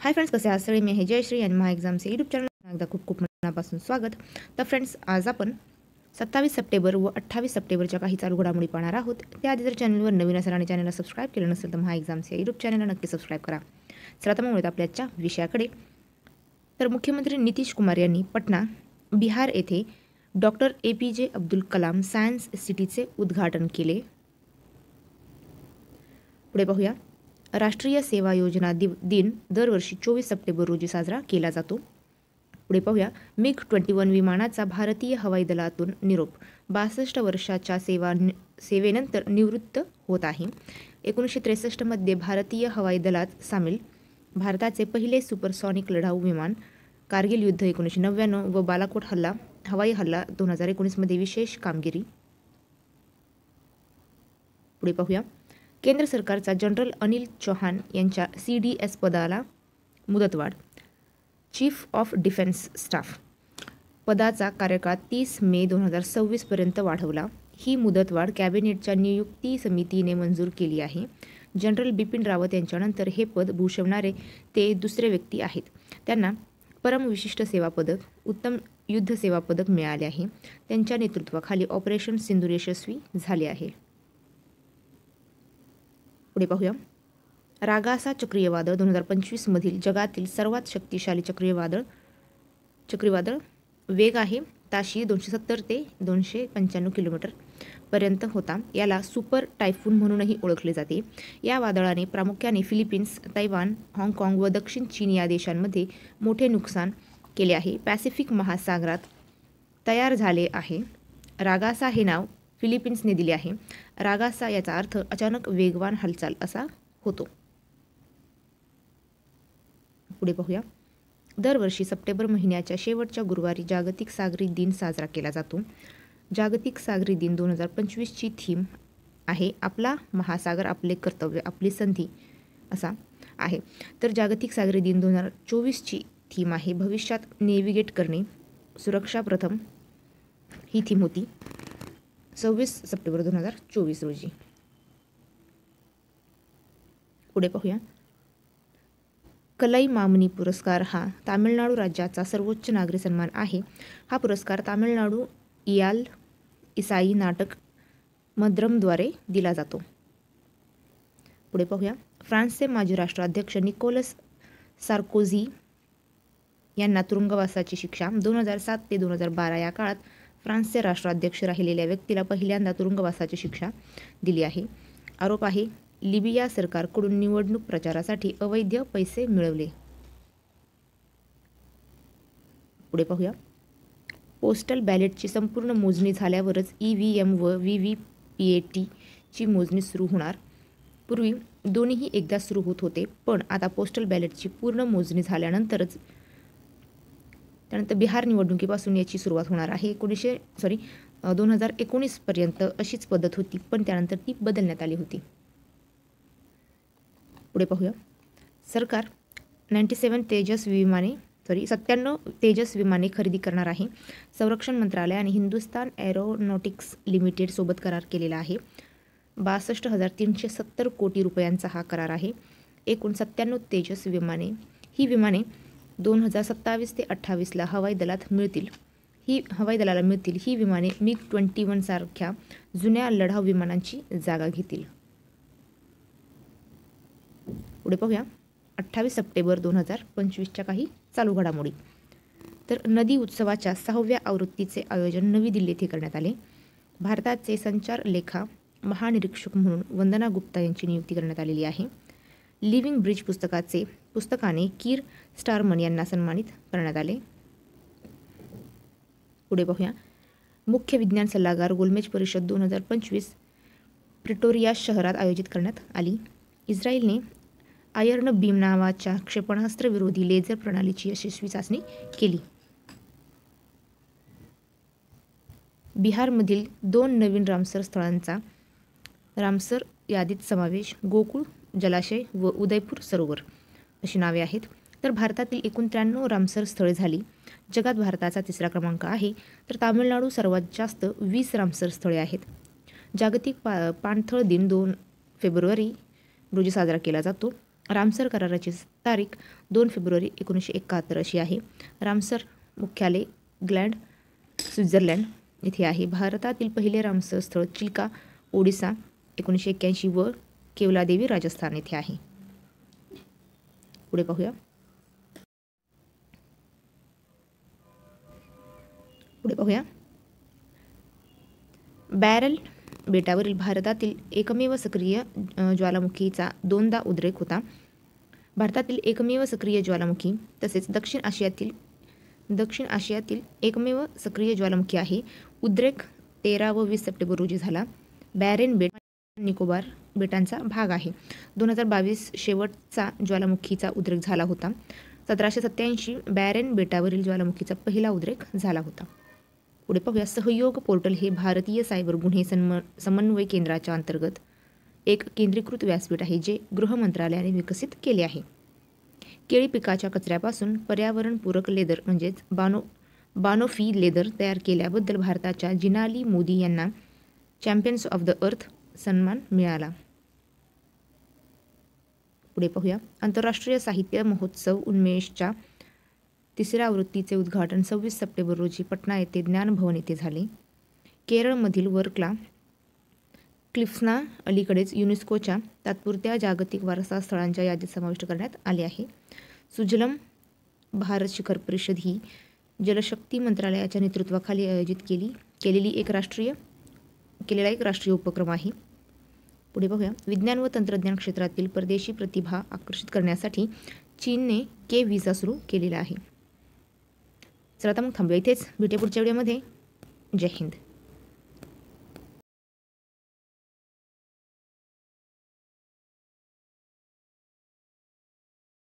Hi friends, कसे आहात सगळे? मी आहे जयश्री आणि महा एक्झामचे यूट्यूब चॅनल एकदा खूप खूप मनापासून स्वागत. तर फ्रेंड्स, आज आपण 27 सप्टेंबर व 28 सप्टेंबरच्या काही चालू घडामोडी पाहणार आहोत. त्याआधी जर चॅनलवर नवीन असाल आणि चॅनलला सबस्क्राईब केलं नसेल तर महा एक्झामचे यूट्यूब चॅनलला नक्की सबस्क्राईब करा. चला तर मग वळूयात आपल्या आजच्या विषयाकडे. तर मुख्यमंत्री नितीश कुमार यांनी पटना, बिहार येथे doctor APJ Abdul Kalam science सिटीचे उद्घाटन केले. पुढे पाहूया. राष्ट्रीय सेवा योजना दिन दरवर्षी 24 सप्टेंबर रोजी साजरा केला जातो. पुढे पाहूया. MiG-21 विमानाचा भारतीय हवाई दलातून निरोप. 62 वर्षाच्या सेवेनंतर निवृत्त होत आहे. 1963 मध्ये भारतीय हवाई दलात सामील. भारताचे पहिले सुपरसॉनिक लढाऊ विमान. कारगिल युद्ध 1999 व बालाकोट हवाई हल्ला 2019 मध्ये विशेष कामगिरी. पुढे पाहूया. केंद्र सरकारचा जनरल अनिल चौहान यांच्या CDS पदाला मुदतवाढ. चीफ ऑफ डिफेन्स स्टाफ पदाचा कार्यकाळ 30 मे 2026 पर्यंत वाढवला. ही मुदतवाढ कॅबिनेटच्या नियुक्ती समितीने मंजूर केली आहे. जनरल बिपिन रावत यांच्यानंतर हे पद भूषवणारे ते दुसरे व्यक्ती आहेत. त्यांना परम विशिष्ट सेवा पदक, उत्तम युद्ध सेवा पदक मिळाले आहे. त्यांच्या नेतृत्वाखाली ऑपरेशन सिंदूर यशस्वी झाले आहे. पुढे पाहूया. रागासा चक्रीवादळ 2025 मधील जगातील सर्वात शक्तिशाली चक्रीवादळ वेग आहे ताशी 270 ते 295 किलोमीटर पर्यंत होता. याला सुपर टायफून म्हणूनही ओळखले जाते. या वादळाने प्रामुख्याने फिलिपिन्स, तैवान, हाँगकाँग व दक्षिण चीन या देशांमध्ये मोठे नुकसान केले आहे. पॅसिफिक महासागरात तयार झाले आहे. रागासा हे नाव फिलिपिन्सने दिले आहे. रागासा याचा अर्थ अचानक वेगवान हालचाल असा होतो. पुढे पाहूया. दरवर्षी सप्टेंबर महिन्याच्या शेवटच्या गुरुवारी जागतिक सागरी दिन साजरा केला जातो. जागतिक सागरी दिन 2025 ची थीम आहे आपला महासागर आपले कर्तव्य आपली संधी असा आहे. तर जागतिक सागरी दिन 2024 ची थीम आहे भविष्यात नेव्हिगेट करणे, सुरक्षा प्रथम. ही थीम होती 26 सप्टेंबर 2024 रोजी. पुढे पाहूया. कलईमामणी पुरस्कार हा तामिळनाडू राज्याचा सर्वोच्च नागरी सन्मान आहे. हा पुरस्कार तामिळनाडू इसाई नाटक मद्रमद्वारे दिला जातो. पुढे पाहूया. फ्रान्सचे माजी राष्ट्राध्यक्ष निकोलस सार्कोझी यांना तुरुंगवासाची शिक्षा. 2007 ते 2012 या काळात फ्रान्सचे राष्ट्राध्यक्ष राहिलेल्या व्यक्तीला पहिल्यांदा तुरुंगवासाची शिक्षा दिली आहे. आरोप आहे लिबिया सरकारकडून निवडणूक प्रचारासाठी अवैध पैसे मिळवले. पुढे पाहूया. पोस्टल बॅलेटची संपूर्ण मोजणी झाल्यावरच EVM व VVPAT ची मोजणी सुरू होणार. पूर्वी दोन्हीही एकदा सुरू होत होते, पण आता पोस्टल बॅलेटची पूर्ण मोजणी झाल्यानंतरच त्यानंतर बिहार निवडणुकीपासून याची सुरुवात होणार आहे. 2019 पर्यंत अशीच पद्धत होती, पण त्यानंतर ती बदलण्यात आली होती. पुढे पाहूया. सरकार 97 तेजस विमाने खरेदी करणार आहे. संरक्षण मंत्रालय आणि हिंदुस्तान एरोनॉटिक्स लिमिटेड सोबत करार केलेला आहे. 62,370 कोटी रुपयांचा हा करार आहे. एकूण 97 तेजस विमाने. ही विमाने 2027 ते 28 ला हवाई दलाला मिळतील. ही विमाने MiG-21 सारख्या जुन्या लढाऊ विमानांची जागा घेतील. पुढे पाहूया. 28 सप्टेंबर 2025च्या काही चालू घडामोडी. तर नदी उत्सवाच्या 6व्या आवृत्तीचे आयोजन नवी दिल्ली येथे करण्यात आले. भारताचे संचार लेखा महानिरीक्षक म्हणून वंदना गुप्ता यांची नियुक्ती करण्यात आलेली आहे. लिव्हिंग ब्रिज पुस्तकाने कीर स्टारमन यांना सन्मानित करण्यात आले. पुढे पाहूया. मुख्य विज्ञान सल्लागार गोलमेज परिषद 2025 प्रिटोरिया शहरात आयोजित करण्यात आली. इस्रायलने आयर्न बीम नावाच्या क्षेपणास्त्र विरोधी लेझर प्रणालीची यशस्वी चाचणी केली. बिहारमधील 2 नवीन रामसर स्थळांचा रामसर यादीत समावेश. गोकुळ जलाशय व उदयपूर सरोवर अशी नावे आहेत. तर भारतातील एकूण 93 रामसर स्थळे झाली. जगात भारताचा 3रा क्रमांक आहे. तर तामिळनाडू सर्वात जास्त 20 रामसर स्थळे आहेत. जागतिक पाणथळ दिन 2 फेब्रुवारी रोजी साजरा केला जातो. रामसर कराराची तारीख 2 फेब्रुवारी 1971 अशी आहे. रामसर मुख्यालय ग्लँड स्वित्झर्लंड येथे आहे. भारतातील पहिले रामसर स्थळ चिल्का ओडिसा 1981 व केवलादेवी राजस्थान येथे आहे. पुढे पाहूया. बॅरल बेटावरील भारतातील एकमेव सक्रिय ज्वालामुखीचा 2दा उद्रेक होता. भारतातील एकमेव सक्रिय ज्वालामुखी तसेच दक्षिण आशियातील एकमेव सक्रिय ज्वालामुखी आहे. उद्रेक 13 व 20 सप्टेंबर रोजी झाला. बॅरेन बेट निकोबार बेटांचा भाग आहे. 2022 शेवटचा ज्वालामुखीचा उद्रेक झाला होता. 1787 बॅरेन बेटावरील ज्वालामुखीचा पहिला उद्रेक झाला होता. पुढे पाहूया. सहयोग पोर्टल हे भारतीय सायबर गुन्हे समन्वय केंद्राच्या अंतर्गत एक केंद्रीकृत व्यासपीठ आहे जे गृह मंत्रालयाने विकसित केले आहे. केळी पिकाच्या कचऱ्यापासून पर्यावरणपूरक लेदर म्हणजेच बानोफी लेदर तयार केल्याबद्दल भारताच्या जिनाली मोदी यांना चॅम्पियन्स ऑफ द अर्थ सन्मान मिळाला. पुढे पाहूया. आंतरराष्ट्रीय साहित्य महोत्सव उन्मेषच्या 3ऱ्या आवृत्तीचे उद्घाटन 26 सप्टेंबर रोजी पटना येथे ज्ञान भवन येथे झाले. केरळमधील वर्कला क्लिफ्सना अलीकडेच युनेस्कोच्या तात्पुरत्या जागतिक वारसा स्थळांच्या यादीत समाविष्ट करण्यात आले आहे. सुजलम भारत शिखर परिषद ही जलशक्ती मंत्रालयाच्या नेतृत्वाखाली आयोजित केलेला एक राष्ट्रीय उपक्रम आहे. पुढे बघूया. विज्ञान व तंत्रज्ञान क्षेत्रातील परदेशी प्रतिभा आकर्षित करण्यासाठी चीनने के व्हिसा सुरू केलेला आहे. चला आता मग थांबूया इथेच. भेटूया पुढच्या व्हिडिओमध्ये. जय हिंद.